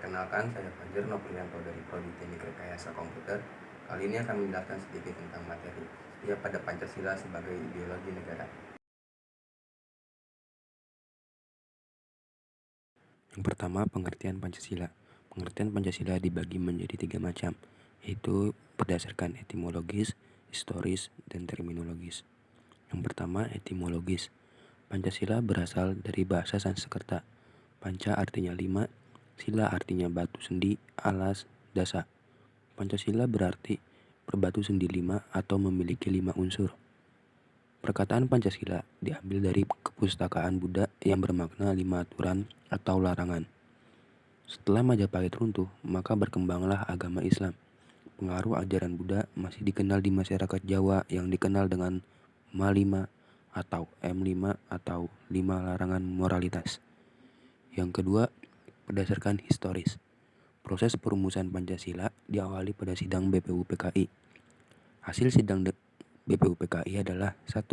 Perkenalkan, saya Fajar Noprianto dari Prodi Teknik Rekayasa Komputer. Kali ini akan menjelaskan sedikit tentang materi setia pada Pancasila sebagai ideologi negara. Yang pertama, pengertian Pancasila. Pengertian Pancasila dibagi menjadi 3 macam, yaitu berdasarkan etimologis, historis, dan terminologis. Yang pertama, etimologis. Pancasila berasal dari bahasa Sanskerta. Panca artinya 5, sila artinya batu sendi, alas, dasa. Pancasila berarti berbatu sendi 5 atau memiliki 5 unsur. Perkataan Pancasila diambil dari kepustakaan Buddha yang bermakna 5 aturan atau larangan. Setelah Majapahit runtuh, maka berkembanglah agama Islam. Pengaruh ajaran Buddha masih dikenal di masyarakat Jawa yang dikenal dengan Ma5 atau M5 atau 5 larangan moralitas. Yang kedua, berdasarkan historis. Proses perumusan Pancasila diawali pada sidang BPUPKI. Hasil sidang BPUPKI adalah 1.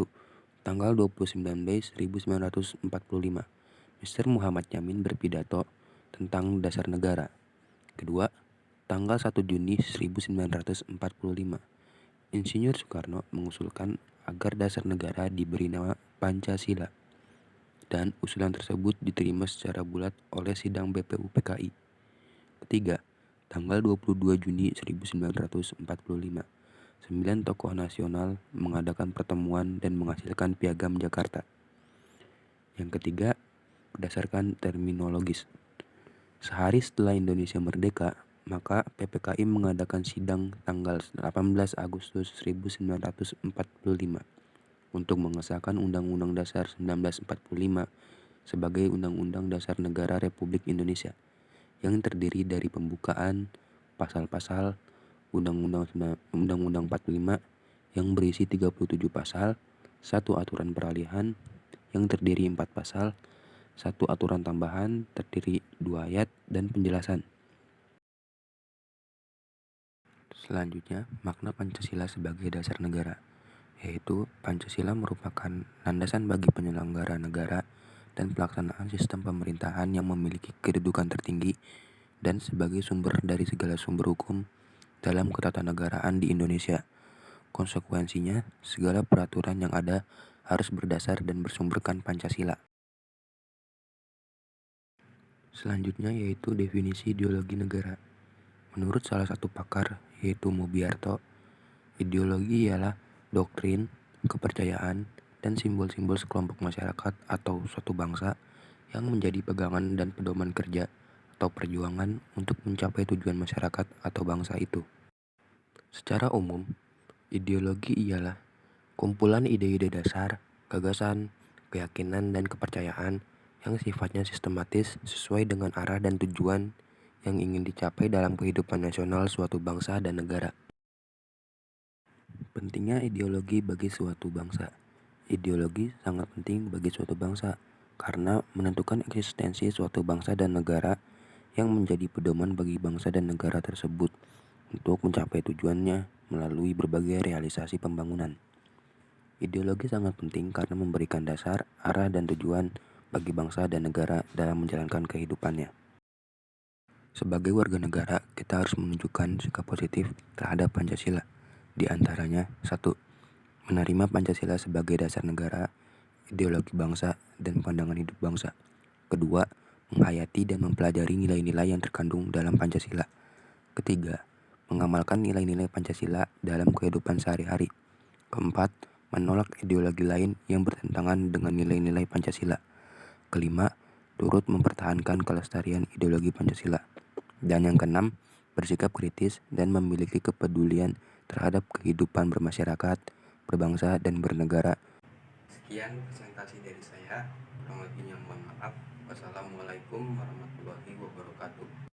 Tanggal 29 Mei 1945, Mr. Muhammad Yamin berpidato tentang dasar negara. Kedua, tanggal 1 Juni 1945, Insinyur Soekarno mengusulkan agar dasar negara diberi nama Pancasila, dan usulan tersebut diterima secara bulat oleh sidang BPUPKI. Ketiga, tanggal 22 Juni 1945, 9 tokoh nasional mengadakan pertemuan dan menghasilkan Piagam Jakarta. Yang ketiga, berdasarkan terminologis. Sehari setelah Indonesia merdeka, maka PPKI mengadakan sidang tanggal 18 Agustus 1945 untuk mengesahkan Undang-Undang Dasar 1945 sebagai Undang-Undang Dasar Negara Republik Indonesia, yang terdiri dari pembukaan pasal-pasal Undang-Undang 45 yang berisi 37 pasal, 1 aturan peralihan yang terdiri 4 pasal, 1 aturan tambahan terdiri 2 ayat dan penjelasan. Selanjutnya, makna Pancasila sebagai dasar negara, yaitu Pancasila merupakan landasan bagi penyelenggara negara dan pelaksanaan sistem pemerintahan yang memiliki kedudukan tertinggi dan sebagai sumber dari segala sumber hukum dalam ketatanegaraan di Indonesia. Konsekuensinya, segala peraturan yang ada harus berdasar dan bersumberkan Pancasila. Selanjutnya yaitu definisi ideologi negara. Menurut salah satu pakar, yaitu Mubiarto, ideologi ialah doktrin, kepercayaan, dan simbol-simbol sekelompok masyarakat atau suatu bangsa yang menjadi pegangan dan pedoman kerja atau perjuangan untuk mencapai tujuan masyarakat atau bangsa itu. Secara umum, ideologi ialah kumpulan ide-ide dasar, gagasan, keyakinan, dan kepercayaan yang sifatnya sistematis sesuai dengan arah dan tujuan yang ingin dicapai dalam kehidupan nasional suatu bangsa dan negara. Pentingnya ideologi bagi suatu bangsa. Ideologi sangat penting bagi suatu bangsa karena menentukan eksistensi suatu bangsa dan negara yang menjadi pedoman bagi bangsa dan negara tersebut untuk mencapai tujuannya melalui berbagai realisasi pembangunan. Ideologi sangat penting karena memberikan dasar, arah, dan tujuan bagi bangsa dan negara dalam menjalankan kehidupannya. Sebagai warga negara, kita harus menunjukkan sikap positif terhadap Pancasila. Di antaranya, 1. Menerima Pancasila sebagai dasar negara, ideologi bangsa, dan pandangan hidup bangsa. Kedua, menghayati dan mempelajari nilai-nilai yang terkandung dalam Pancasila. Ketiga, mengamalkan nilai-nilai Pancasila dalam kehidupan sehari-hari. Keempat, menolak ideologi lain yang bertentangan dengan nilai-nilai Pancasila. Kelima, turut mempertahankan kelestarian ideologi Pancasila. Dan yang keenam, bersikap kritis dan memiliki kepedulian terhadap kehidupan bermasyarakat, berbangsa, dan bernegara. Sekian presentasi dari saya. Kurang lebihnya mohon maaf. Wassalamualaikum warahmatullahi wabarakatuh.